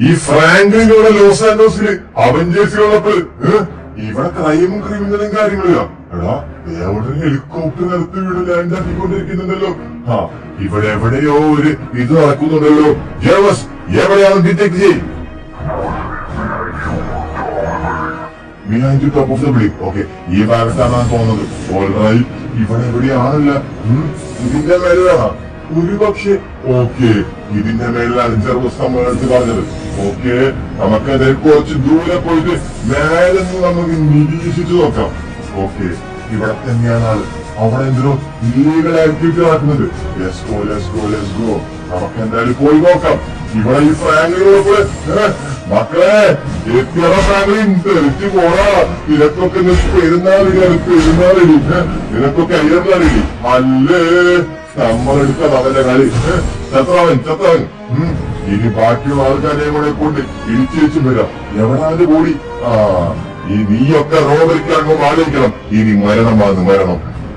ഈ ഫ്രാങ്ക്ലിനോടെ ലോസ് ആൻഡോസില് അവഞ്ചേഴ്സിലുള്ളപ്പോൾ ഇവിടെ ക്രൈമും ക്രിമിനലും കാര്യങ്ങളില്ല. എടാ എവിടെ ഹെലികോപ്റ്റർ നിലത്ത് വീട് ലാൻഡ് ആക്കിക്കൊണ്ടിരിക്കുന്നുണ്ടല്ലോ. ഇവിടെ എവിടെയോ ഒരു ഇത് നടക്കുന്നുണ്ടല്ലോ. ജേവസ് എവിടെയാണ് ഡിറ്റക്ട് ചെയ്യും? Behind top of the building. Okay, ഈ ഭാഗത്താണ് തോന്നുന്നത്. ഓൾറൈറ്റ്, ഇവിടെ എവിടെയാണല്ല. ഇതിന്റെ മേലാണ് ഒരു പക്ഷേ. ഓക്കെ, ഇതിന്റെ മേലാണ് ജെറോസ് നമ്മളെടുത്ത് പറഞ്ഞത്. ഓക്കെ, നമുക്ക് അതിൽ കുറച്ച് ദൂരെ പോയിട്ട് മേലെ നിന്ന് നമുക്ക് നിരീക്ഷിച്ചു നോക്കാം. ഓക്കെ, ഇവിടെ തന്നെയാണ് ആള്. അവിടെ എന്തിനോ ഇല്ലീഗൽ ആക്ടിവിറ്റി നടക്കുന്നുണ്ട്. Let's go, let's go, let's go. നമുക്ക് എന്തായാലും പോയി നോക്കാം. ഇവിടെ ഈ ഫ്രാങ്ക്ലിനോട് മക്കളെ എത്തിയറ ഫ്രാങ്ക്ലിൻ തെറിച്ചു പോടാ. നിനക്കൊക്കെ പെരുന്നാളിടി, പെരുന്നാളിടി, നിനക്കൊക്കെ അയ്യറിനാളിടി. അല്ലേ നമ്മളെടുക്കാം അവന്റെ കളി. ചത്തവൻ. ഇനി ബാക്കിയുള്ള ആൾക്കാരെയും കൂടെ കൊണ്ട് ഇടിച്ചു വരാം. എവിടാന്റെ കൂടി ഈ നീയൊക്കെ റോബറിക്കാകുമ്പോൾ ആലോചിക്കണം. ഇനി മരണം.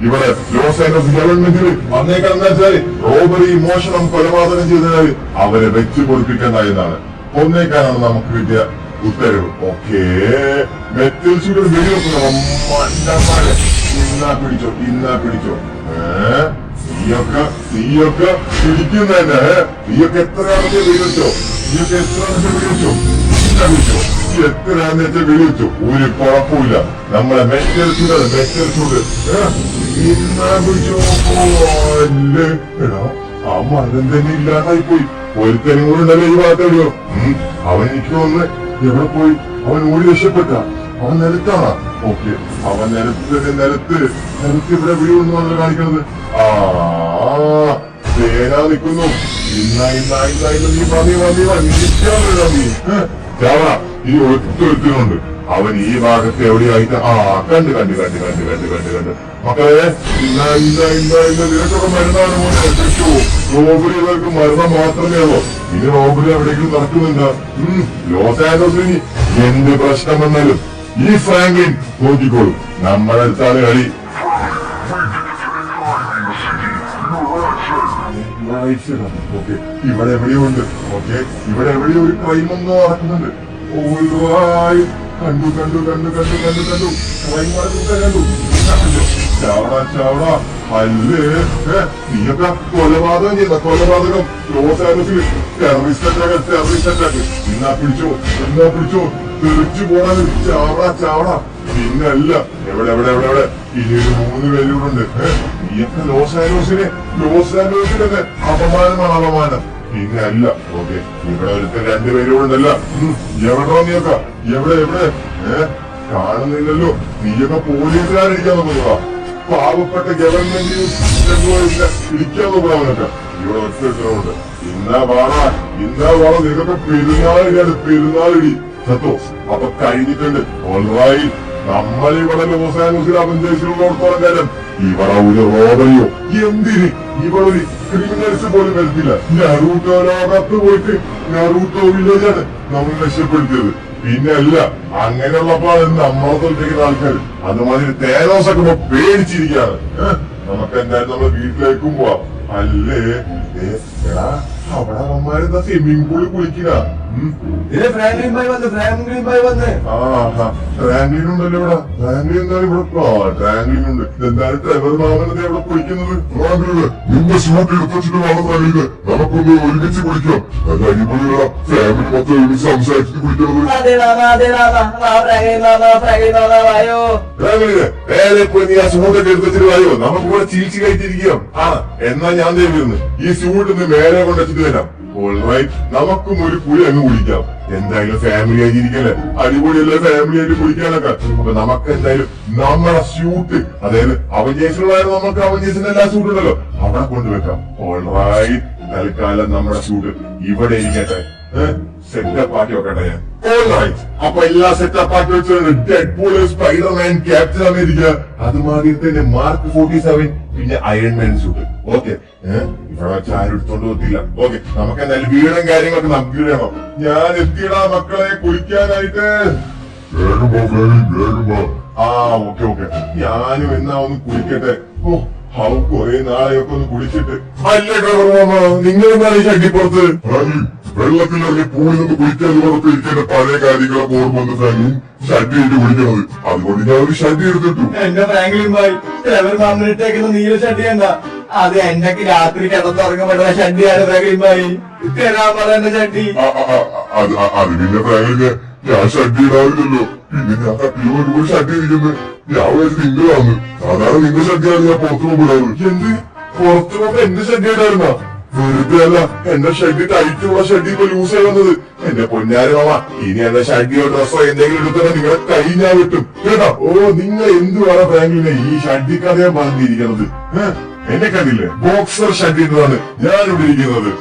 ഇവിടെ ലോസ് ആൻഡോസ് ഗവൺമെന്റിൽ വന്നേക്കാന്ന് വെച്ചാൽ റോബറി, മോഷണം, കൊലപാതകം ചെയ്തതിനാൽ അവരെ വെച്ച് പൊടിപ്പിക്കേണ്ട എന്നാണ്. കൊന്നേക്കാനാണ് നമുക്ക് കിട്ടിയ ഉത്തരവ്. ഓക്കെ, മെറ്റൽ ഷൂട്ടർ വെടിവെക്കുന്ന ഇന്നാ പിടിച്ചോ. നീയൊക്കെ പിടിക്കുന്നതന്നെ. നീയൊക്കെ എത്രയാണെന്ന് വെടിവെച്ചോ. എത്രയാന്ന് വെച്ചാൽ വെടിവെച്ചു. ഒരു കുഴപ്പമില്ല. നമ്മളെ മെറ്റൽ ഷൂട്ടർ ഇന്നാ പിടിച്ചോ. എടാ ആ മരം തന്നെ ഇല്ലാതായി പോയി. ഒരുത്തനും കൂടെ ഉണ്ടല്ലോ ഈ ഭാഗത്തെവിടെയോ. അവൻ എനിക്ക് തോന്നുന്നു എവിടെ പോയി. അവൻ ഓടി രക്ഷപ്പെട്ട. അവൻ നിലത്താണ്. ഓക്കെ, അവൻ നിലത്ത് ഇവിടെ വീഴുന്നു കാണിക്കുന്നത്. തേനാ നിൽക്കുന്നു. ഈ ഒറ്റൊരുത്തനുണ്ട്. അവൻ ഈ ഭാഗത്ത് എവിടെയായിട്ട് കണ്ട് മക്കളെ നിനക്കൊക്കെ മരുന്നാണ് മോനെ. റോബറി ഇവർക്ക് മരണം മാത്രമേ ഉള്ളൂ. ഇനി റോബറി എവിടെയെങ്കിലും നടക്കുന്നുണ്ട്. ലോസ് ആൻഡോസിന് എന്ത് പ്രശ്നം വന്നാലും ഈ ഫ്രാങ്ക്ലിൻ നോക്കിക്കോളും. നമ്മുടെ അടുത്താണ് കളി. ഓക്കെ, ഇവിടെ എവിടെയോ ഉണ്ട്. ഓക്കെ, ഇവിടെ എവിടെയോ ഒരു ക്രൈം ഒന്നും നടക്കുന്നുണ്ട്. കണ്ടു ക്രൈം നടക്കുന്നു. ചാവട അല്ലേ നീയൊക്കെ കൊലപാതകം ലോസ് ആൻഡോസിൽ ടെററിസ്റ്റ് അറ്റാക്ക്. എന്നാ പിടിച്ചോ തെറിച്ചു പോണ. ചാവട പിന്നല്ല. എവിടെ ഇനിയൊരു 3 പേരുണ്ട്. നീയൊക്കെ ലോസ് ആൻഡോസിനെ അപമാനം. പിന്നെ അല്ല. ഓക്കെ, ഇവിടെ ഒരുത്തൻ 2 പേരുണ്ടല്ല. എവിടെയോ നീയൊക്കെ എവിടെ കാണുന്നില്ലല്ലോ. നീയൊക്കെ പോലീസുകാരിക്കാൻ നോക്കുക. പാവപ്പെട്ട ഗവൺമെന്റ് ഇരിക്കാൻ നോക്കുക. അവനൊക്കെ ഇവിടെ ഒറ്റ ഇന്നാ വാടാ നിനക്കൊക്കെ പെരുന്നാളിടി. സത്തോ അപ്പൊ കഴിഞ്ഞിട്ടുണ്ട്. ഓൾറൈറ്റ്, നമ്മളിവിടെ ലോസ് ആൻഡോസിൽ അവഞ്ചേഴ്സിലുള്ളോടത്തോളം കാലം ഇവിടെ ഒരു റോബറിയോ എന്തിന് ഇവിടെ ഒരു ക്രിമിനൽസ് പോലും വരുത്തില്ല. നറൂട്ടോ ലോകത്ത് പോയിട്ട് നറൂട്ടോ വില്ലേജാണ് നമ്മൾ രക്ഷപ്പെടുത്തിയത്. പിന്നെ അല്ല, അങ്ങനെയുള്ളപ്പോഴാണ് നമ്മളെ തോൽപ്പിക്കുന്ന ആൾക്കാർ. അതുമാതിരി തേനോസൊക്കെ പേടിച്ചിരിക്കുകയാണ്. നമുക്ക് എന്തായാലും നമ്മുടെ വീട്ടിലേക്കും പോവാം. അല്ലേ എടാ അവിടെ അവന്മാരെന്താ സ്വിമ്മിംഗ് പൂളിൽ കുളിക്കുക. ഫ്രാങ്ക്ലിൻ വന്ന് ഫ്രാങ്ക്ലിൻ ഉണ്ടല്ലോ ഇവിടെ. ഫ്രാങ്ക്ലിൻ എന്താണ് ഇവിടെ? ഫ്രാങ്ക്ലിൻ ഉണ്ട്. എന്തായാലും ട്രെവർ മാമനത്തെ ഇവിടെ കുളിക്കുന്നത്. നിന്റെ ഷൂട്ട് എടുത്തിട്ട് വേണം ഫ്രാങ്ക്ലിന്. നമുക്കൊന്ന് ഒരുമിച്ച് കുളിക്കാം. നല്ല അടിപൊളിയുള്ള ഫാമിലി മൊത്തം ഒരുമിച്ച് സംസാരിച്ചിട്ട് കുളിക്കുന്നത്. വേറെ പോയി നീ ആ ഷൂട്ടൊക്കെ എടുത്തിട്ട് വായോ. നമുക്ക് ഇവിടെ ചിരിച്ചു കഴിച്ചിരിക്കാം. എന്നാ ഞാൻ ദൈവം ഈ ഷൂട്ടിന്ന് മേലെ കൊണ്ടുവച്ചിട്ട് തരാം. ഓൾറൈറ്റ്, നമുക്കും ഒരു കുളി അങ്ങ് കുളിക്കാം. എന്തായാലും ഫാമിലി ആയിരിക്കല്ലേ. അടിപൊളിയല്ലേ ഫാമിലി ആയിട്ട് കുളിക്കാനൊക്കെ. അപ്പൊ നമുക്ക് എന്തായാലും നമ്മുടെ ഷൂട്ട്, അതായത് അവഞ്ചേഴ്സിലുള്ളതായിരുന്നു നമുക്ക് അവഞ്ചേഴ്സിന്റെ എല്ലാ ഷൂട്ടും ഉണ്ടല്ലോ, അവിടെ കൊണ്ടുവെക്കാം. ഓൾറൈറ്റ്, തൽക്കാലം നമ്മുടെ ഷൂട്ട് ഇവിടെ ഇരിക്കട്ടെ. സെറ്റപ്പ് ആക്കി വെക്കട്ടെ ഞാൻ. ഓൾറൈറ്റ്, അപ്പൊ എല്ലാ സെറ്റപ്പ് ആക്കി വെച്ചിട്ടുണ്ട്. ഡെഡ്പൂൾ, സ്പൈഡർമാൻ, ക്യാപ്റ്റൻ അമേരിക്ക, അതുമാതിരി തന്നെ മാർക്ക് 47, പിന്നെ അയൺമാൻ ഷൂട്ട്. ഓക്കെ, ഇവിടെ വെച്ച് ആരും എടുത്തോണ്ട് പോത്തില്ല. ഓക്കെ, നമുക്ക് എന്തായാലും വീടും കാര്യങ്ങളൊക്കെ നമുക്ക് വേണം. ഞാൻ എത്തിയടാ മക്കളെ കുളിക്കാനായിട്ട്. ഓക്കെ, ഞാനും എന്നാ ഒന്ന് കുളിക്കട്ടെ. കുറെ നാളെയൊക്കെ ഒന്ന് കുളിച്ചിട്ട്. അല്ല ഡ്രൈവർ മാമ, നിങ്ങൾ എന്താണ് ഈ ചട്ടിപ്പുറത്ത്? വെള്ളത്തിലിറങ്ങി പൂളിൽ നിന്ന് കുളിക്കാൻ ഉറപ്പിരിക്കേണ്ട പഴയ കാര്യങ്ങളൊക്കെ ഓർമ്മ വന്ന ഫ്രാങ്ക്ലിൻ ഷഡ് ചെയ്ത് കുളിക്കണത്. അതുകൊണ്ട് ഞാൻ ഒരു ഷഡ് എടുത്തിട്ടു. എന്റെ ഫ്രാങ്ക്ലിൻ ഭായ് ട്രെവർ മാമനിട്ടേക്കുന്ന നീല ഷഡ് ചെയ്യണ്ട. അത് എന്റെ രാത്രി കിടന്നുറങ്ങപ്പെടുന്ന ഷഡ്ഡിയാണ് ഫ്രാങ്ക്ലിൻ ഭായ്. തരാൻ പറയുന്ന ഷഡ്ഡി. അത് പിന്നെ ഫ്രാങ്ക്ലിന് ഞാൻ ഷഡ് ഇടാറില്ലല്ലോ. പിന്നെ ഞാൻ തട്ടിയോ ഒരുപാട് ഷഡ് ഇരിക്കുന്നത് ഞാൻ വിചാരിച്ചു നിങ്ങളാണ്. സാധാരണ നിന്റെ ഷഡ്ഡിയാണ് ഞാൻ പുറത്തു പോകുമ്പോഴാണ്. എന്ത് പുറത്തു പോകുമ്പോ എന്റെ ഷെഡ് ഇടായിരുന്നോ? വെറുതെ അല്ല, എന്റെ ഷെഡ് ടൈറ്റുള്ള ഷെഡ് ഇപ്പൊ ലൂസ് ആയി വന്നത്. എന്റെ പൊന്നാരി മാമ, ഇനി എന്റെ ഷഡിയോ ഡ്രസ്സോ എന്തെങ്കിലും എടുത്താൽ നിങ്ങളെ കൈ ഞാൻ വിട്ടും കേട്ടോ. ഓ, നിങ്ങൾ എന്തുവാണ് ഫ്രാങ്ക്ലിനെ ഈ ഷഡിക്കാണ് ഞാൻ പറഞ്ഞിരിക്കുന്നത്? എന്നെ കണ്ടില്ലേ, ബോക്സർ ഷഡ് ഇട്ടതാണ് ഞാനിവിടെ ഇരിക്കുന്നത്.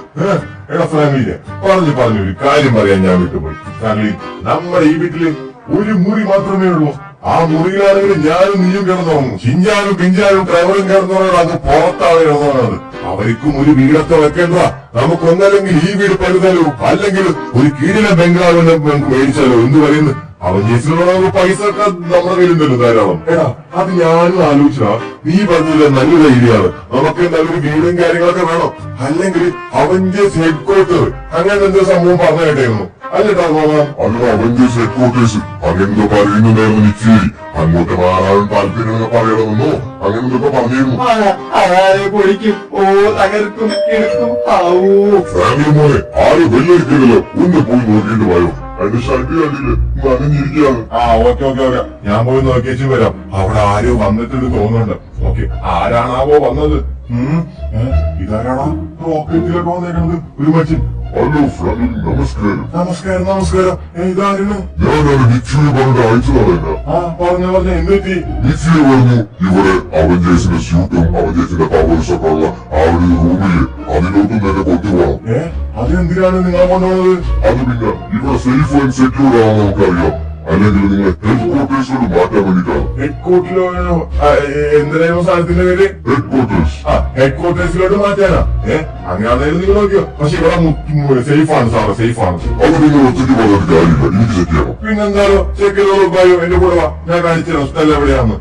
എടാ ഫ്രാങ്ക്ലിനെ, പറഞ്ഞു ഒരു കാര്യം പറയാൻ ഞാൻ വിട്ടുപോയി. ഫ്രാങ്ക്ലിൻ, നമ്മുടെ ഈ വീട്ടില് ഒരു മുറി മാത്രമേ ഉള്ളൂ. ആ മുറിയിലാണെങ്കിൽ ഞാനും നീയും കിടന്നുറങ്ങും. ചിഞ്ചാനും പിഞ്ചാനും ഡ്രൈവറും കിടന്നുറങ്ങണം. അത് പുറത്താണ് കിടന്നുറങ്ങുന്നത്. അവർക്കും ഒരു വീടൊക്കെ വെക്കേണ്ട. നമുക്കൊന്നല്ലെങ്കിൽ ഈ വീട് പണിതാലോ, അല്ലെങ്കിൽ ഒരു കീഴിലെ ബംഗ്ലാവിനെ മേടിച്ചാലോ. എന്ത് പറയുന്നു? അവൻ ജയിച്ചിലുള്ള പൈസ ഒക്കെ നമ്മുടെ കയ്യിലുണ്ടല്ലോ ധാരാളം. എടാ, അത് ഞാനും ആലോചിച്ചാ നീ പറഞ്ഞില്ല, നല്ലൊരു ഐഡിയാണ്. നമുക്ക് നല്ലൊരു വീടും കാര്യങ്ങളൊക്കെ വേണം. അല്ലെങ്കിൽ അവഞ്ചേഴ്സ് ഹെഡ് ക്വാർട്ടർ അങ്ങനെ എന്തോ സംഭവം പറഞ്ഞു കേട്ടായിരുന്നു. അല്ലേട്ടാ മാമ? അല്ല, അവഞ്ചേഴ്സ് ഹെഡ് ക്വാർട്ടേഴ്സ് അങ്ങനെന്തോ പറയുന്നുണ്ടായിരുന്നു. നിശ്ചയി അങ്ങോട്ട് മാറാൻ താല്പര്യങ്ങളൊക്കെ പറയണമെന്നോ അങ്ങനെ എന്തൊക്കെ പറഞ്ഞിരുന്നു. അതായത് പൊളിക്കും, ഓ തകർക്കും, എടുക്കും. ഫാമിലി മോനെ, ആരും വെള്ളരിക്കരുതല്ലോ. ഒന്ന് പോയി നോക്കിയിട്ട് പോയോ? അതിന്റെ ഷർട്ട് കണ്ടില്ലേ, നനഞ്ഞിരിക്കുകയാണ്. ഓക്കെ ഞാൻ പോയി നോക്കിയേച്ചു വരാം. അവിടെ ആരോ വന്നിട്ടുണ്ട് തോന്നുന്നുണ്ട്. ഓക്കെ, ആരാണാവോ വന്നത്? ഇതാരാണോ റോക്കറ്റിലൊക്കെ വന്നേക്കണത്? ഒരു മനുഷ്യൻ. ഹലോ ഫ്രാങ്ക്ലിൻ, നമസ്കാരം. ഇതാരാണ്? ഞാനാണ് നിശ്ചയ പറഞ്ഞിട്ട് അയച്ചതാണ്. പറഞ്ഞ എന്തെറ്റി? നിശ്ചയ പറഞ്ഞു ഇവിടെ അവഞ്ചേഴ്സിന്റെ സ്യൂട്ടും അവഞ്ചേഴ്സിന്റെ പവേഴ്സ് ഒക്കെ ഉള്ള ആ ഒരു റൂമില് അതിലോട്ടും തന്നെ കൊണ്ടുപോകണം. അതെന്തിനാണ് നിങ്ങളെ കൊണ്ടുപോകുന്നത്? അത് പിന്നെ ഇവിടെ സേഫ് ആൻഡ് സെക്യൂർ ആണെന്ന് നമുക്കറിയാം. അല്ലെങ്കിൽ നിങ്ങളെ ഹെഡ് ക്വാർട്ടേഴ്സിലോട്ട് മാറ്റാൻ വേണ്ടിയിട്ടാണ്. ഹെഡ് ക്വാർട്ടറിലോ എന്തിനായിരുന്നു സ്ഥലത്തിന്റെ പേര്? Head quarters. ഹെഡ് ക്വാർട്ടേഴ്സിലോട്ട് മാറ്റാനാ? അങ്ങനെയാണെങ്കിലും നിങ്ങൾ നോക്കിയോ. പക്ഷെ ഇവിടെ സേഫ് ആണ് സാറേ, സേഫ് ആണ്. അത് നിങ്ങൾ ഒറ്റയ്ക്ക് പറഞ്ഞിട്ട് കാര്യമില്ല, എനിക്ക് ചെക്ക് ചെയ്യണം. പിന്നെന്താണോ ചെക്ക് ചെയ്തോളൂ. എന്റെ കൂടെ വാ, ഞാൻ കാണിച്ചു സ്ഥലം എവിടെയാന്ന്.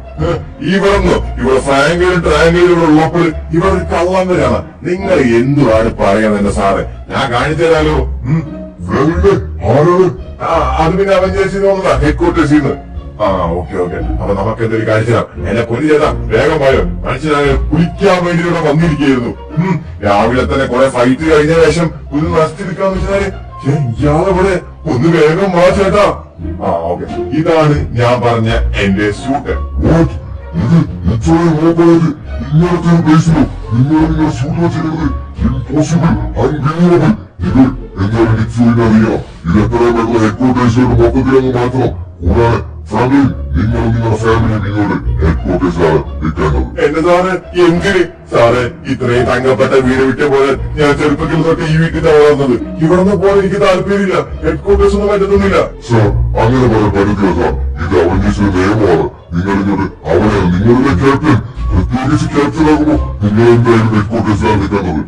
ഇവിടെ ഫ്രാങ്ക്ലിനും ട്രാങ്ക്ലിനും ഇവിടെ ഉള്ളപ്പോൾ ഇവിടെ ഒരു കള്ളം വരാണ്. നിങ്ങൾ എന്തുവാണ് പറയുന്നത് എന്റെ സാറേ? ഞാൻ കാണിച്ചു തരാലോ. ഫ്രാങ്ക്ലിനെ ആരാണ്? അത് പിന്നെ അവഞ്ചേഴ്സിൽ തോന്നുന്നതാ, ഹെഡ് ക്വാർട്ടേഴ്സിൽ നിന്ന്. ഓക്കെ. അപ്പൊ നമുക്ക് എന്തൊരു കാണിച്ചു തരാം. എന്നെ പൊന്നു ചേട്ടാ, വേഗം പോയോ. കാണിച്ചു തരാൻ കുളിക്കാൻ വേണ്ടി ഇവിടെ വന്നിരിക്കുകയായിരുന്നു. രാവിലെ തന്നെ കുറെ ഫൈറ്റ് കഴിഞ്ഞ ശേഷം ഒന്ന് റെസ്റ്റ് എടുക്കാന്ന് വെച്ചാല് ഇയാളെവിടെ? ഒന്ന് വേഗം വാ ചേട്ടാ. ഓക്കെ, ഇതാണ് ഞാൻ പറഞ്ഞ എന്റെ സ്യൂട്ട്. ഇത് നിശ്ചയം നോക്കുന്നത് ഇങ്ങനത്തെ ഒരു പ്ലേസിലോ നിങ്ങളുടെ സൂട്ട് വെച്ചിരുന്നത് ഇമ്പോസിബിൾ, അൺബിലീവബിൾ. ഇത് എന്നാൽ നിശ്ചയം അറിയാം. ഇത് എത്രയും പെട്ടെന്ന് ഹെഡ് ക്വാർട്ടേഴ്സിലോട്ട് മൊത്തത്തിലങ്ങ് മാറ്റണം. കൂടാതെ ഫ്രാങ്ക്ലിൻ, നിങ്ങളും നിങ്ങളുടെ ഫാമിലി നിങ്ങളുടെ ഹെഡ് ക്വാർട്ടേഴ്സിലാണ് നിൽക്കേണ്ടത്. എന്റെ സാറ് എന്തിന്? സാറേ, ഇത്രയും തങ്കപ്പെട്ട വീട് വിട്ട പോലെ ഞാൻ ചെറുപ്പത്തിൽ തൊട്ട് ഈ വീട്ടിൽ വളർന്നത്. ഇവിടെ നിന്ന് പോകാൻ എനിക്ക് താല്പര്യമില്ല. ഹെഡ് ക്വാർട്ടേഴ്സ് ഒന്നും പറ്റുന്നില്ല. സാർ, അങ്ങനെ പറയാൻ പറ്റില്ല സാർ. ഇത് അവഞ്ചേഴ്സിന്റെ നിയമമാണ്. നിങ്ങളിങ്ങോട്ട് അവനാണ് നിങ്ങളുടെ ക്യാപ്റ്റൻ. പ്രത്യേകിച്ച് ക്യാപ്റ്റൻ ആകുമ്പോൾ നിങ്ങൾ എന്തായാലും ഹെഡ് ക്വാർട്ടേഴ്സിലാണ് നിൽക്കേണ്ടത്.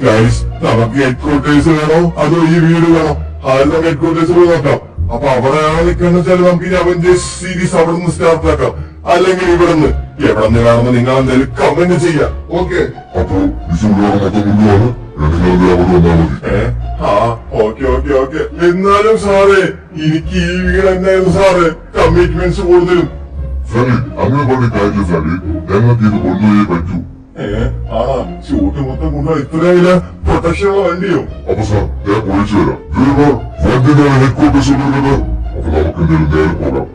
ഗൈസ്, നമുക്ക് ഹെഡ് ക്വാർട്ടേഴ്സ് വേണോ അതോ ഈ വീട് വേണോ? ആദ്യം നമുക്ക് ഹെഡ് ക്വാർട്ടേഴ്സ് പോയി നോക്കാം. അപ്പൊ അവിടെയാണോ നിൽക്കുന്ന വെച്ചാൽ നമുക്ക് ഈ അവഞ്ചേഴ്സ് സീരീസ് അവിടെ നിന്ന് സ്റ്റാർട്ട് ആക്കാം. അല്ലെങ്കിൽ ഇവിടെ നിന്ന് എവിടെ നിന്ന് വേണമെന്ന് നിങ്ങൾ എന്തായാലും കമന്റ് ചെയ്യാം. ഓക്കെ? അപ്പോ വിഷുവിനോട് മൊത്തം കൊണ്ടുപോകാണ്. നിങ്ങൾ അവിടെ വന്നാൽ മതി. ഓക്കെ. എന്നാലും സാറേ, എനിക്ക് ഈ വീട് എന്നായിരുന്നു സാറേ കമ്മിറ്റ്മെന്റ്സ് കൂടുതലും. ഫ്രാങ്ക്ലിൻ, അങ്ങനെ പറഞ്ഞ കാര്യമില്ല ഫ്രാങ്ക്ലിൻ. ഞങ്ങൾക്ക് ഇത് കൊണ്ടുപോയേ പറ്റൂ. ഷൂട്ട് മൊത്തം കൊണ്ടുപോയി ഇത്രയില്ല പ്രൊട്ടക്ഷനുള്ള വണ്ടിയോ? അപ്പൊ സാർ, ഞാൻ പോയിച്ചു വരാം. വണ്ടിനാണ് ഹെഡ് ക്വാർട്ടേഴ്സ് ഉള്ളത്. അപ്പൊ നമുക്ക് എന്തെങ്കിലും നേരെ പോകാം.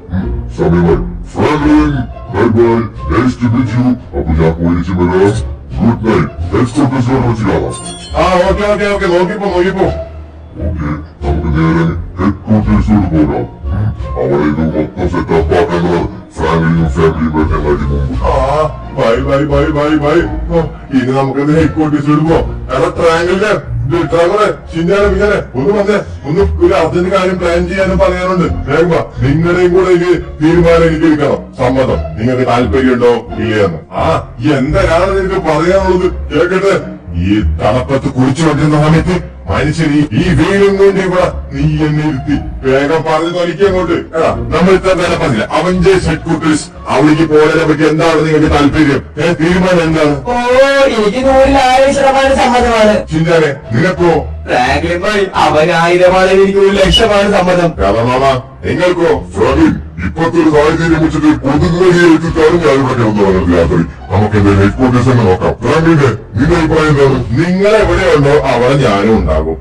സമയമായി. Franklin, bye bye, nice to meet you. അപ്പൊ ഞാൻ പോയിച്ചു വരാം. Good night. ഹെഡ് ക്വാർട്ടേഴ്സിലോട്ട് വെച്ച് കാണാം. ഓക്കെ. നോക്കിപ്പോ. ഓക്കെ, നമുക്ക് നേരെ ഹെഡ് ക്വാർട്ടേഴ്സിലോട്ട് പോകാം. അവിടെ ഇത് മൊത്തം സെറ്റപ്പ് ആക്കേണ്ടത് ഫ്രാങ്ക്ലിനും ഫാമിലിയും വരുന്നതിന് മുമ്പ്. ബൈ. ഇനി നമുക്കെന്ത് ഹെഡ് ക്വാർട്ടേഴ്സിലോട്ട് പോവാം. എടാ ട്രാങ്കിളിന്റെ ഡ്രൈവറെ, ചിന്നാനെ ഒന്ന് വന്നേ. ഒന്ന് ഒരു അർജന്റ് കാര്യം പ്ലാൻ ചെയ്യാനും പറയാനുണ്ട്. വേഗം വാ. നിങ്ങളുടെയും കൂടെ എനിക്ക് തീരുമാനം എനിക്ക് എടുക്കണം. സമ്മതം. നിങ്ങൾക്ക് താല്പര്യമുണ്ടോ ഇല്ലയെന്ന്. എന്താണ് നിനക്ക് പറയാനുള്ളത്? കേൾക്കട്ടെ. ഈ തണുപ്പത്ത് കുളിച്ചു വയ്ക്കുന്ന സമയത്ത് മനുഷ്യൻ ഈ വെയിലും കൊണ്ട് ഇവിടെ നീ എന്നെ ഇരുത്തി വേഗം പറഞ്ഞു തൊലിക്ക് അങ്ങോട്ട്. എടാ നമ്മൾ ഇത്ര നേരം പറഞ്ഞില്ല അവഞ്ചേഴ്സ് ഹെഡ്ക്വാർട്ടേഴ്സ് അവിടേക്ക് പോയതിനെ പറ്റി എന്താണ് നിങ്ങൾക്ക് താല്പര്യം? തീരുമാനം എന്താണ്? ഓ എനിക്ക് 100% സമ്മതമാണ്. ചിന്താനെ നിനക്കോ? ഫ്രാങ്ക്ലിൻ ഭായ് അവൻ 1000 എനിക്ക് 1,00,000 സമ്മതം. മാമ നിങ്ങൾക്കോ? ഫ്രാങ്ക്ലിൻ, ഇപ്പോഴത്തെ ഒരു സാഹചര്യം വെച്ചിട്ട് കൊതുകുകടിയേറ്റിട്ടാണ് ഞാൻ ഇവിടെ കിടന്നു വന്നത് രാത്രി. നമുക്ക് എന്റെ ഹെഡ്ക്വാർട്ടേഴ്സ് തന്നെ നോക്കാം. ഫ്രാങ്ക്ലിന്റെ നിന്റെ അഭിപ്രായം എന്താണ്? നിങ്ങൾ എവിടെയുണ്ടോ അവിടെ ഞാനും ഉണ്ടാകും.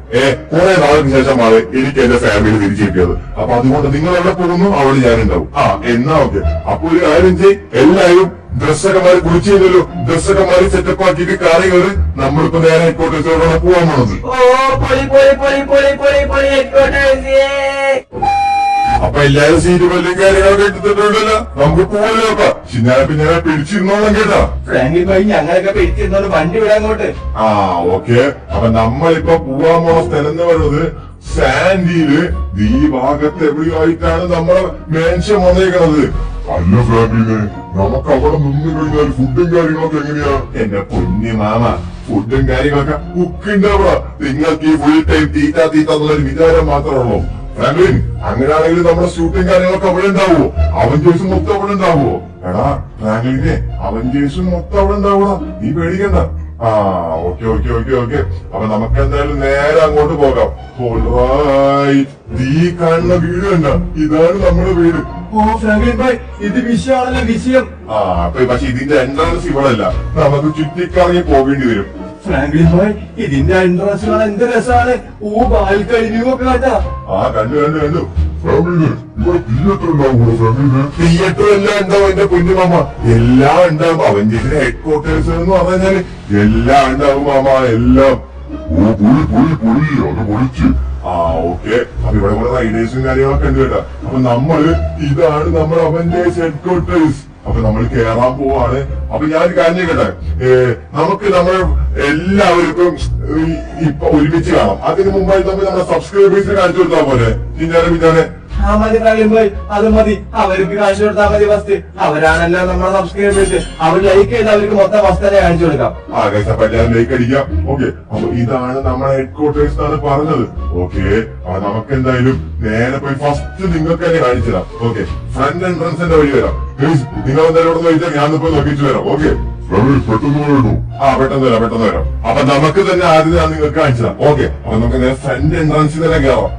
കുറെ നാൾക്ക് ശേഷമാണ് എനിക്ക് എന്റെ ഫാമിലി തിരിച്ചു കിട്ടിയത്. അപ്പൊ അതുകൊണ്ട് നിങ്ങൾ എവിടെ പോകുന്നു അവിടെ ഞാനുണ്ടാവും. എന്നാ ഓക്കെ. അപ്പൊ ഒരു കാര്യം ചെയ്, എല്ലാവരും ഡ്രസ്സൊക്കെ മാറി കുളിച്ചു കഴിഞ്ഞല്ലോ. ഡ്രസ്സൊക്കെ മാറി സെറ്റപ്പ് ആക്കിയിട്ട് കാറി കയറി നമ്മളിപ്പോ നേരെ ഹെഡ്ക്വാർട്ടേഴ്സിലോടാണ് പോകാൻ പോണത്. ഓ പൊളി പൊളി പൊളി പൊളി പൊളി പൊളി ഹെഡ്ക്വാർട്ടേഴ്സ്. അപ്പൊ എല്ലാരും സീറ്റ് ബെല്ലും കാര്യങ്ങളൊക്കെ എടുത്തിട്ടുണ്ടല്ലോ. നമുക്ക് പോകല്ലോ. അപ്പൊ പിന്നെ പിടിച്ചിരുന്നോളം കേട്ടാ. ഫ്രാങ്ക്ലിൻ ഭായ് ഞങ്ങളൊക്കെ പിടിച്ചിരുന്നോണ്ട് വണ്ടി വിടാൻ അങ്ങോട്ട്. ഓക്കെ. അപ്പൊ നമ്മളിപ്പോ പോവാൻ പോണ സ്ഥലം എന്ന് പറയുന്നത് സാൻഡിയില് ഈ ഭാഗത്ത് എവിടെയായിട്ടാണ് നമ്മളെ മേൻഷൻ വന്നേക്കണത്. അല്ല ഫ്രാങ്ക്ലിനെ, നമുക്ക് അവിടെ നിന്ന് കഴിഞ്ഞാൽ ഫുഡും കാര്യങ്ങളൊക്കെ എങ്ങനെയാ? എന്റെ പൊന്നി മാമ, ഫുഡും കാര്യങ്ങളൊക്കെ കുക്കുണ്ടാവുക. നിങ്ങൾക്ക് ഈ ഫുൾ ടൈം തീറ്റ എന്നുള്ളൊരു വിചാരം മാത്രമേ ഉള്ളൂ. ഫ്രാങ്ക്ലിൻ, അങ്ങനെയാണെങ്കിൽ നമ്മുടെ ഷൂട്ടിംഗ് കാര്യങ്ങളൊക്കെ അവിടെ ഉണ്ടാവുമോ? അവഞ്ചേഴ്സും മൊത്തം അവിടെ ഉണ്ടാവുമോ? എടാ ഫ്രാങ്ക്ലിനെ, അവഞ്ചേഴ്സും മൊത്തം അവിടെ ഉണ്ടാവൂടാ, നീ പേടിക്കണ്ട. Okay okay okay okay. അപ്പൊ നമുക്ക് എന്തായാലും നേരെ അങ്ങോട്ട് പോകാം. ഈ കാണുന്ന വീട് കണ്ട, ഇതാണ് നമ്മുടെ വീട്. ഓ ഫ്രാങ്ക്ലിൻ ഭായ് ഇത് വിഷയമാണല്ലോ വിഷയം. അപ്പൊ പക്ഷെ ഇതിന്റെ എൻട്രൻസ് ഇവിടെ അല്ല, നമുക്ക് ചുറ്റിക്കറങ്ങി പോകേണ്ടി വരും. ഫ്രാങ്ക്ലിൻ ഭായ് ഇതിന്റെ എൻട്രൻസ് കാണാൻ എന്ത് രസമാണ്. ഓ ബാൽക്കണി വ്യൂ ഒക്കെ കേട്ടാ. കണ്ടു കണ്ടു കണ്ടു. ഫ്രാങ്ക്ലിനെ, ഇവിടെ തിയേറ്റർ ഉണ്ടാവുമോ ഫ്രാങ്ക്ലിനെ? തിയേറ്റർ എല്ലാം ഉണ്ടാവും എന്റെ കുഞ്ഞു മാമ, എല്ലാം ഉണ്ടാവും. അവഞ്ചേഴ്സിന്റെ ഹെഡ്ക്വാർട്ടേഴ്സ് എന്ന് പറഞ്ഞാല് എല്ലാം ഉണ്ടാവും മാമ, എല്ലാം. ഓ പൊളി പൊളി പൊളി, അത് പൊളിച്ച്. ഓക്കെ. അപ്പൊ ഇവിടെ കുറെ റൈഡേഴ്സും കാര്യങ്ങളൊക്കെ ഉണ്ട് കേട്ടോ. അപ്പൊ ഇതാണ് നമ്മുടെ അവഞ്ചേഴ്സ് ഹെഡ്ക്വാർട്ടേഴ്സ്. അപ്പൊ നമ്മൾ കേറാൻ പോവാണ്. അപ്പൊ ഞാൻ കാര്യം കേട്ടെ, നമുക്ക് നമ്മൾ എല്ലാവർക്കും ഇപ്പൊ ഒരുമിച്ച് കാണാം. അതിന് മുമ്പായി നമ്മൾ നമ്മുടെ സബ്സ്ക്രൈബേഴ്സിനെ കാണിച്ചു കൊടുത്താൽ പോലെ. പിന്നെ മതി ഫ്രാങ്ക്ലിൻ ഭായ്, അത് മതി. അവർക്ക് കാണിച്ചു കൊടുത്താൽ മതി ഫസ്റ്റ്. അവരാണല്ലോ നമ്മളെ സബ്സ്ക്രൈബേഴ്സ്. അവർ ലൈക്ക് ചെയ്ത് അവർക്ക് മൊത്തം ഫസ്റ്റ് തന്നെ കാണിച്ചു കൊടുക്കാം. അപ്പൊ എല്ലാവരും ലൈക്ക് അടിക്കാം. ഓക്കെ. അപ്പൊ ഇതാണ് നമ്മുടെ ഹെഡ്ക്വാർട്ടേഴ്സ് എന്നാണ് പറഞ്ഞത്. ഓക്കെ. അപ്പൊ നമുക്ക് എന്തായാലും നേരെ പോയി ഫസ്റ്റ് നിങ്ങൾക്ക് തന്നെ കാണിച്ചു തരാം. ഓക്കെ. ഫ്രണ്ട് എൻട്രൻസിന്റെ വഴി വരാം. നിങ്ങൾ എന്തായാലും ഇവിടെ നോക്കിയാൽ ഞാൻ പോയി നോക്കിച്ചു വരാം. ഓക്കെ. പെട്ടെന്ന് വേണോ? പെട്ടെന്ന് വരാം പെട്ടെന്ന് വരാം. അപ്പൊ നമുക്ക് തന്നെ ആദ്യം ഞാൻ നിങ്ങൾക്ക് കാണിച്ചു തരാം. ഓക്കെ. അപ്പൊ നമുക്ക് നേരെ ഫ്രണ്ട് എൻട്രൻസിൽ തന്നെ കയറാം.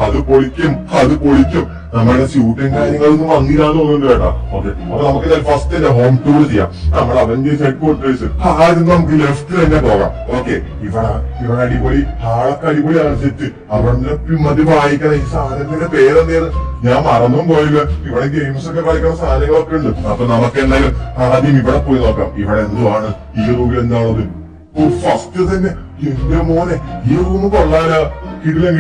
അത് പൊളിക്കും, അത് പൊളിക്കും. നമ്മുടെ ഷൂട്ടിങ് കാര്യങ്ങളൊന്നും വന്നില്ലാന്ന് തോന്നുന്നുണ്ട് കേട്ടോ. ഓക്കെ. അപ്പൊ നമുക്ക് ഫസ്റ്റ് ഹോം ടൂർ ചെയ്യാം. നമ്മുടെ അവഞ്ചേഴ്സ് ഹെഡ്ക്വാർട്ടേഴ്സ് ആദ്യം നമുക്ക് ലെഫ്റ്റ് തന്നെ പോകാം. ഓക്കെ. ഇവിടെ അടിപൊളി ഹാളൊക്കെ അടിപൊളിയാണ് സെറ്റ്. അവിടെ മതി വായിക്കണം. ഈ സാധനത്തിന്റെ പേരെന്തേന്ന് ഞാൻ മറന്നും പോയില്ല. ഇവിടെ ഗെയിംസ് ഒക്കെ കളിക്കുന്ന സാധനങ്ങളൊക്കെ ഉണ്ട്. അപ്പൊ നമുക്ക് എന്തായാലും ആദ്യം ഇവിടെ പോയി നോക്കാം. ഇവിടെ എന്തുവാണ് ഈ റൂമിൽ എന്താണത്? ഫസ്റ്റ് തന്നെ എന്റെ മോനെ, ഈ റൂം കൊള്ളാലോ. കിടിലം.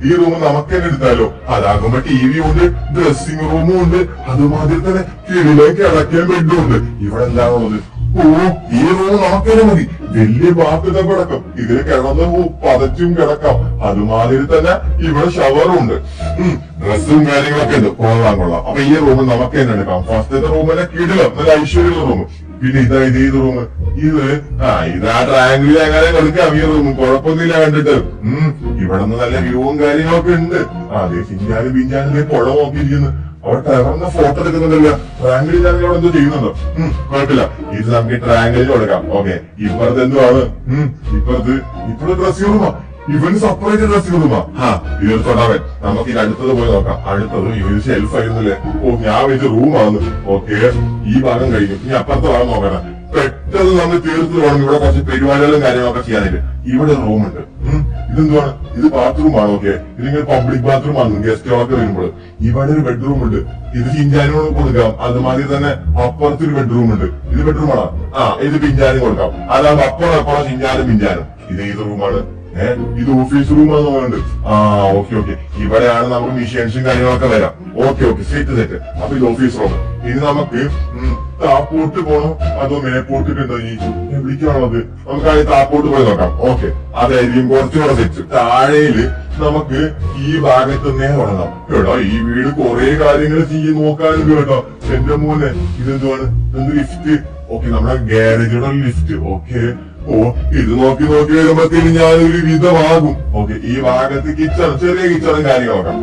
ഈ റൂം നമുക്ക് തന്നെ എടുത്താലോ. അതാകുമ്പോ TV ഉണ്ട്, ഡ്രസ്സിംഗ് റൂമും ഉണ്ട്, അതുമാതിരി തന്നെ കിടിലേക്ക് കിടക്കാൻ ബെഡും ഉണ്ട്. ഇവിടെ എന്താണുള്ളത്? ഈ റൂം നമുക്ക് തന്നെ മതി. വലിയ ബാധ്യത കിടക്കും. ഇതിൽ കിടന്ന് പതച്ചും കിടക്കാം. അതുമാതിരി തന്നെ ഇവിടെ ഷവറും ഉണ്ട്. ഡ്രസ്സും കാര്യങ്ങളൊക്കെ ഉണ്ട്. കൊള്ളാം. അപ്പൊ ഈ റൂം നമുക്ക് തന്നെ എടുക്കാം. ഫസ്റ്റത്തെ റൂമിലെ കിടിലം, നല്ല ഐശ്വര്യമുള്ള റൂം. പിന്നെ ഇത് റൂം. ഇതാ ട്രയാങ്കിളിൽ എങ്ങനെ കളിക്കാം ഈ റൂം. കുഴപ്പമൊന്നുമില്ല കണ്ടിട്ട്. ഇവിടെ നിന്ന് നല്ല വ്യൂവും കാര്യങ്ങളൊക്കെ ഉണ്ട്. അതെ, പിഞ്ചാനും പുഴ നോക്കിയിരിക്കുന്നു. അവിടെ ടെററിന്റെ ഫോട്ടോ എടുക്കുന്നുണ്ടല്ല. ട്രയാങ്കിളിൽ ഞാൻ അവിടെ എന്തോ ചെയ്യുന്നുണ്ടോ? കുഴപ്പമില്ല. ഇത് നമുക്ക് ട്രയാങ്കിളിൽ കൊടുക്കാം. ഓക്കെ. ഇപ്പുറത്ത് എന്തുവാണ്? ഇപ്പുറത്ത് ഡ്രസ്സിംഗ് റൂമാ. ഇവന് സെപ്പറേറ്റ് ഡ്രസ്സിംഗ് റൂമാ. ഇതെടുത്തോണ്ടാവൻ. നമുക്ക് ഇത് അടുത്തത് പോയി നോക്കാം. അടുത്തത് ഇവര് ഷെൽഫ് ആയിരുന്നില്ലേ? ഞാൻ വെച്ച റൂമാണ്. ഓക്കെ. ഈ ഭാഗം കഴിഞ്ഞു. ഇനി അപ്പുറത്തെ ഭാഗം നോക്കണം. പെട്ടെന്ന് നമ്മൾ തീർത്ത് വേണം. ഇവിടെ കുറച്ച് പരിപാടികളും കാര്യങ്ങളൊക്കെ ചെയ്യാനായിട്ട്. ഇവിടെ റൂമുണ്ട്. ഇതെന്തുവാണ്? ഇത് ബാത്റൂമാണ്. ഓക്കെ. ഇതിങ്ങനെ പബ്ലിക് ബാത്റൂം ആണ് ഗസ്റ്റുകളൊക്കെ വരുമ്പോൾ. ഇവിടെ ഒരു ബെഡ്റൂം ഉണ്ട്. ഇത് ചിഞ്ചാനോട് കൊടുക്കാം. അതുമാതിരി തന്നെ അപ്പുറത്തൊരു ബെഡ്റൂം ഉണ്ട്. ഇത് ബെഡ്റൂമാണോ? ഇത് പിഞ്ചാനും കൊടുക്കാം. അതാകുമ്പോ അപ്പുറം ചിഞ്ചാനും പിഞ്ചാനും. ഇത് ഏത് റൂമാണ്? ഇത് ഓഫീസ് റൂമാന്ന് തോന്നുന്നുണ്ട്. ഓക്കെ. ഇവിടെയാണ് നമുക്ക് മിഷൻസും കാര്യങ്ങളൊക്കെ വരാം. ഓക്കെ. സെറ്റ്. അപ്പൊ ഇത് ഓഫീസ് റൂം. ഇനി നമുക്ക് താപ്പോട്ട് പോണോ അതോ മേപ്പോട്ട് ഉണ്ടോ? എവിടേക്കാണത്? നമുക്ക് ആദ്യം താപ്പോട്ട് പോയി നോക്കാം. ഓക്കെ. അതായിരിക്കും കുറച്ചുകൂടെ സെറ്റ്. താഴേല് നമുക്ക് ഈ ഭാഗത്ത് തന്നെ തുടങ്ങാം കേട്ടോ. ഈ വീട് കുറെ കാര്യങ്ങൾ നോക്കാനുണ്ട് കേട്ടോ. എന്റെ മോനെ, ഇതെന്തുവാണ്? ലിഫ്റ്റ്. ഓക്കെ. നമ്മുടെ ഗാരേജിയുടെ ലിഫ്റ്റ്. ഓക്കെ. ഓ ഇത് നോക്കി നോക്കി വരുമ്പോഴത്തേന് ഞാനൊരു വിധമാകും. ഓക്കെ, ഈ ഭാഗത്ത് കിച്ചൺ, ചെറിയ കിച്ചണും കാര്യങ്ങളൊക്കെ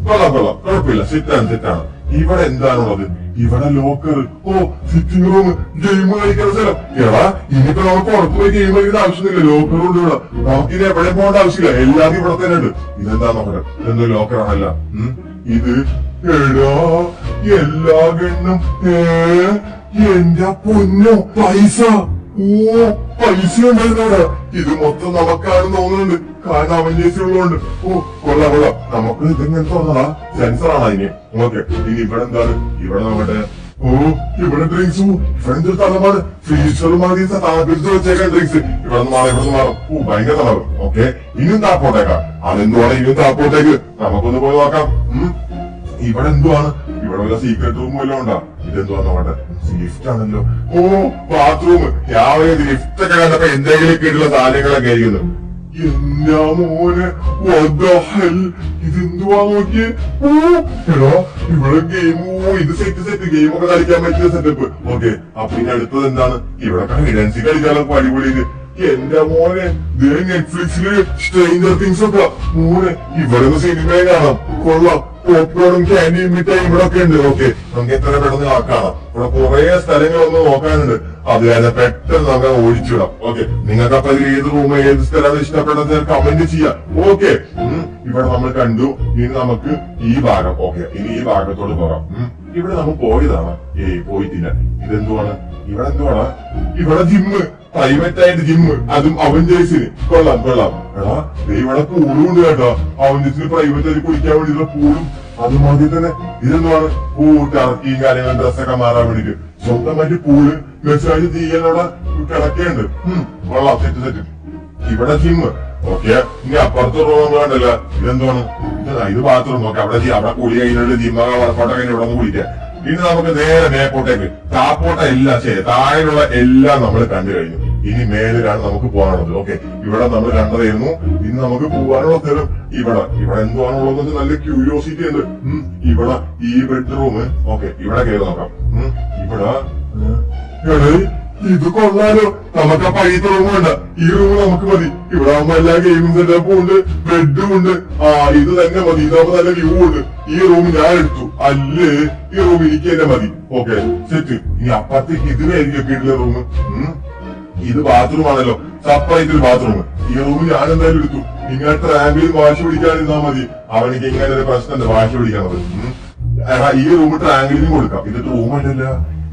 കൊള്ളാം കൊള്ളാം, കുഴപ്പമില്ല, സെറ്റാണ്. ഇവിടെ എന്താണുള്ളത്? ഇവിടെ ലോക്കർ, ഓ സിറ്റിംഗ് റൂം, ഗെയിം കളിക്കുന്ന സ്ഥലം. എടാ ഇനിയിപ്പോ നമ്മൾ പുറത്തു പോയി ഗെയിം കളിക്കുന്ന ആവശ്യമില്ല, ലോക്കർ ഉണ്ട് ഇവിടെ. നമുക്കിനി എവിടെയും പോകേണ്ട ആവശ്യമില്ല, എല്ലാവരും ഇവിടെ തന്നെ ഉണ്ട്. ഇതെന്താ നോക്കട്ടെ, ഇതെന്തോ ലോക്കറാണല്ല. ഇത് എടാ എല്ലാ ഗണ്ണും എന്റെ പൊന്നോ, പൈസ. ഓ പൈസ ഉണ്ടായിരുന്നവിടെ. ഇത് മൊത്തം നമുക്കാണെന്ന് തോന്നുന്നുണ്ട്, കാരണം അവഞ്ചേഴ്സ് ഉള്ളതുകൊണ്ട്. ഓ കൊള്ളാം കൊള്ളാം, നമുക്ക് ഇതെങ്ങനെ തോന്നടാ, സെൻസറാണ് അതിന്. ഓക്കെ, ഇനി ഇവിടെ എന്താണ്? ഇവിടെ നോക്കട്ടെ. ഓ ഇവിടെ ഡ്രിങ്ക്സ്, ഇവിടെ എന്തൊരു തലമാണ്, ഫ്രീസറും ആദ്യം താപ്പിടിച്ച് വെച്ചേക്കാൻ ഡ്രിങ്ക്സ്. ഇവിടെ നിന്ന് മാറും, ഇവിടെ നിന്ന് മാറും. ഓ ഭയങ്കര തലവ്. ഓക്കെ, ഇനിയും താപ്പോട്ടേക്കാം. അതെന്തുവാണ് ഇനിയും താപ്പോട്ടേക്ക്? നമുക്കൊന്ന് പോയി നോക്കാം. ഇവിടെ എന്തുവാണ്? ഇവിടെ വല്ല സീക്രട്ട് റൂം വല്ലതും ഉണ്ടാ? ഇതെന്തുവാ നോക്കട്ടെ, ലിഫ്റ്റ് ആണല്ലോ. ഓ ബാത്റൂം. രാവിലെ ലിഫ്റ്റ് ഒക്കെ കണ്ടപ്പോ എന്തെങ്കിലും ഇട്ടുള്ള സാധനങ്ങളൊക്കെ ആയിരിക്കുന്നു. എന്നാ മോനെ, ഇതെന്തുവാ നോക്കിയേ. ഓ എടാ ഇവിടെ ഗെയിം, ഇത് സെറ്റ് ഗെയിമൊക്കെ കളിക്കാൻ പറ്റിയ സെറ്റപ്പ്. ഓക്കെ, അപ്പൊ ഇനി അടുത്തത് എന്താണ്? ഇവിടെ ഹിഡൻസി കളിക്കാനൊക്കെ അടിപൊളിയത്. എന്റെ മോനെ, നെറ്റ്ഫ്ലിക്സില് സ്ട്രേഞ്ചർ തിങ്സ് ഒക്കെ. മോനെ ഇവിടെ സിനിമയെ കാണാം, കൊള്ളാം. പോപ്കോണും ക്യാൻഡിയും മിഠായി ഇവിടെ ഒക്കെ ഉണ്ട്. ഓക്കെ, നമുക്ക് എത്ര പെട്ടെന്ന് കാണാം. ഇവിടെ കുറെ സ്ഥലങ്ങളൊന്നും നോക്കാനുണ്ട്, അത് കാരണം പെട്ടെന്ന് നമുക്ക് ഓടിച്ചിടാം. ഓക്കെ, നിങ്ങൾക്ക് അപ്പൊ ഏത് റൂം, ഏത് സ്ഥലമാണ് ഇഷ്ടപ്പെട്ടത് കമന്റ് ചെയ്യാം. ഓക്കെ, ഇവിടെ നമ്മൾ കണ്ടു. ഇനി നമുക്ക് ഈ ഭാഗം. ഓക്കെ, ഇനി ഈ ഭാഗത്തോട് പോകാം. ഇവിടെ നമ്മൾ പോയതാണ്. പോയിട്ടില്ല. ഇതെന്തുവാണ്? ഇവിടെ എന്തുവാണ്? ഇവിടെ ജിമ്മ്, പ്രൈവറ്റ് ആയിട്ട് ജിമ്മ്, അതും അവഞ്ചേഴ്സിന്. കൊള്ളാം കൊള്ളാം. എടാ ഇവിടെ പൂളും ഉണ്ട് കേട്ടോ, അവഞ്ചേഴ്സിന് പ്രൈവറ്റ് ആയിട്ട് കുളിക്കാൻ വേണ്ടിയിട്ടുള്ള പൂളും. അതുമാതിരി തന്നെ ഇതെന്തുവാണ്? ടർക്കിയും കാര്യങ്ങളും, ഡ്രസ്സൊക്കെ മാറാൻ വേണ്ടിട്ട് സ്വന്തമായിട്ട് പൂള്, മെസ്സാജ് ചെയ്യാനവിടെ കിടക്കേണ്ട്. കൊള്ളാം, സെറ്റ്. ഇവിടെ ജിമ്മ്. ഓക്കെ, ഇനി അപ്പുറത്തെ റൂം വേണ്ടല്ലോ. ഇതെന്താണ്? ഇത് ബാത്റൂം. നോക്കാം, അവിടെ കുളി കഴിഞ്ഞിട്ട് ജിമ്മൊക്കെ വർക്കൗട്ട് കഴിഞ്ഞ് ഇവിടെ നിന്ന് കുളിക്കാം. ഇനി നമുക്ക് നേരെ മേപ്പോട്ടേക്ക്. താപ്പോട്ട എല്ലാം ശരി, താഴെയുള്ള എല്ലാം നമ്മൾ കണ്ടു കഴിഞ്ഞു. ഇനി മേലിലാണ് നമുക്ക് പോകാനുള്ളത്. ഓക്കെ, ഇവിടെ നമ്മൾ കണ്ടതായിരുന്നു. ഇനി നമുക്ക് പോകാനുള്ള സ്ഥലം ഇവിടെ. ഇവിടെ എന്തുവാണുള്ളത് നല്ല ക്യൂരിയോസിറ്റി ഉണ്ട്. ഇവിടെ ഈ ബെഡ്റൂം. ഓക്കെ, ഇവിടെ കയറി നോക്കാം. ഇവിടെ ഇത് കൊള്ളാലോ, നമുക്ക് ആ പഴയ റൂം വേണ്ട, ഈ റൂം നമുക്ക് മതി. ഇവിടെ ആകുമ്പോ എല്ലാ ഗെയിമിംഗ് സെറ്റപ്പും ഉണ്ട്, ബെഡും ഉണ്ട്. ഇത് തന്നെ മതി, ഇതാകുമ്പോ നല്ല വ്യൂ ഉണ്ട്. ഈ റൂം ഞാൻ എടുത്തു, അല്ലേ ഈ റൂം എനിക്ക് തന്നെ മതി. Okay set. ഇനി അപ്പുറത്തേക്ക് ഇതിനായിരിക്കും കിട്ടിയ റൂം. ഇത് ബാത്റൂം ആണല്ലോ, സെപ്പറേറ്റ് ഒരു ബാത്റൂം. ഈ റൂം ഞാൻ എന്തായാലും എടുത്തു. ഇങ്ങനെ ട്രാമ്പിൽ വാശി പിടിക്കാതിരുന്നാ മതി. അവനിക്ക് ഇങ്ങനെ ഒരു പ്രശ്നമുണ്ട്, വാശി പിടിക്കണത്. ഈ റൂം ട്രാങ്കിളിനും കൊടുക്കാം. ഇതിട്ട് റൂം അല്ലല്ല,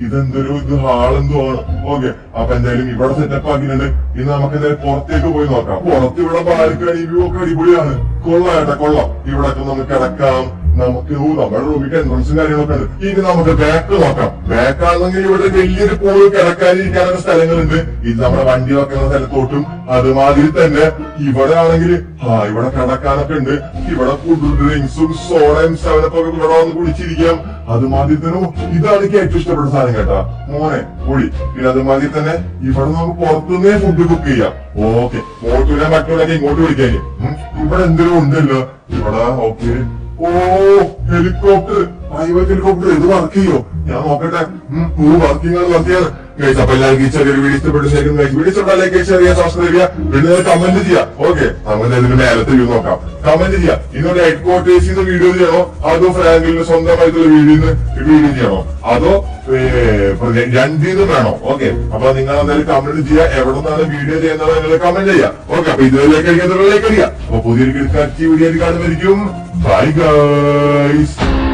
ഇതെന്തൊരു ഹാളെന്തോ ആണ്. ഓക്കെ, അപ്പൊ എന്തായാലും ഇവിടെ സെറ്റപ്പ് ആക്കിയിട്ടുണ്ട്. ഇന്ന് നമുക്ക് എന്തായാലും പുറത്തേക്ക് പോയി നോക്കാം. പുറത്ത് ഇവിടെ ബാൽക്കണി വ്യൂ ഒക്കെ അടിപൊളിയാണ്. കൊള്ളാം, ഇവിടെ നമുക്ക് കിടക്കാം. നമുക്ക് നമ്മുടെ റൂമിക്ക് എൻട്രൻസും കാര്യങ്ങളൊക്കെ ഉണ്ട്. ഇനി നമുക്ക് ബാക്ക് നോക്കാം. ബാക്കാണെങ്കിൽ ഇവിടെ വലിയൊരു പൂള്, കിടക്കാനിരിക്കാനൊക്കെ സ്ഥലങ്ങളുണ്ട്. ഇത് നമ്മുടെ വണ്ടി വെക്കുന്ന സ്ഥലത്തോട്ടും അതുമാതിരി തന്നെ ഇവിടെ ആണെങ്കിൽ ഇവിടെ കിടക്കാനൊക്കെ ഉണ്ട്. ഇവിടെ ഫുഡ് ഡ്രിങ്ക്സും സോഡയും സെവനപ്പൊക്കെ ഇവിടെ വന്ന് കുടിച്ചിരിക്കാം. അതുമാതിരി തന്നെ ഇതാണ് എനിക്ക് ഏറ്റവും ഇഷ്ടപ്പെട്ട സാധനം കേട്ടാ മോനെ, പൊളി. പിന്നെ അതുമാതിരി തന്നെ ഇവിടെ നമുക്ക് പുറത്തുനിന്നേ ഫുഡ് കുക്ക് ചെയ്യാം. ഓക്കെ, മോട്ടൂല മറ്റുള്ളൊക്കെ ഇങ്ങോട്ട് വിളിക്കാൻ. ഇവിടെ എന്തെങ്കിലും ഉണ്ടല്ലോ ഇവിടെ. ഓക്കെ, ഓ ഹെലികോപ്റ്റർ, പ്രൈവറ്റ് ഹെലികോപ്റ്റർ. ഇത് വർക്ക് ചെയ്യോ? ഞാൻ നോക്കട്ടെ. വർക്കിംഗ് ആണ്. ഗൈസ്, അപ്പൊ എല്ലാവർക്കും ചെറിയൊരു വീഡിയോ ഇഷ്ടപ്പെട്ട് ശേഷം വീഡിയോ ഇഷ്ടപ്പെട്ട ചെറിയ സബ്സ്ക്രൈബ് ചെയ്യുക, വീഡിയോ കമന്റ് ചെയ്യാം. ഓക്കെ, നമുക്ക് ഇതിന്റെ മേലത്തെ വ്യൂ നോക്കാം. കമന്റ് ചെയ്യാം. ഇന്നൊരു ഹെഡ് ക്വാർട്ടേഴ്സിന്ന് വീഡിയോ ചെയ്യണോ, അതോ ഫ്രാങ്കിലിന് സ്വന്തമായിട്ടുള്ള വീഡിയോ ചെയ്യണോ, അതോ രണ്ടീന്നും വേണോ? ഓക്കെ, അപ്പൊ നിങ്ങൾ എന്തായാലും കമന്റ് ചെയ്യുക. എവിടെ നിന്നാണ് വീഡിയോ ചെയ്യുന്നത് നിങ്ങൾ കമന്റ് ചെയ്യാം. ഓക്കെ, അപ്പൊ ഇതിലേക്ക് അടിക്കുക. അപ്പൊ പുതിയൊരു കിടക്കാച്ചി വീഡിയോ കാണുമായിരിക്കും. Bye guys.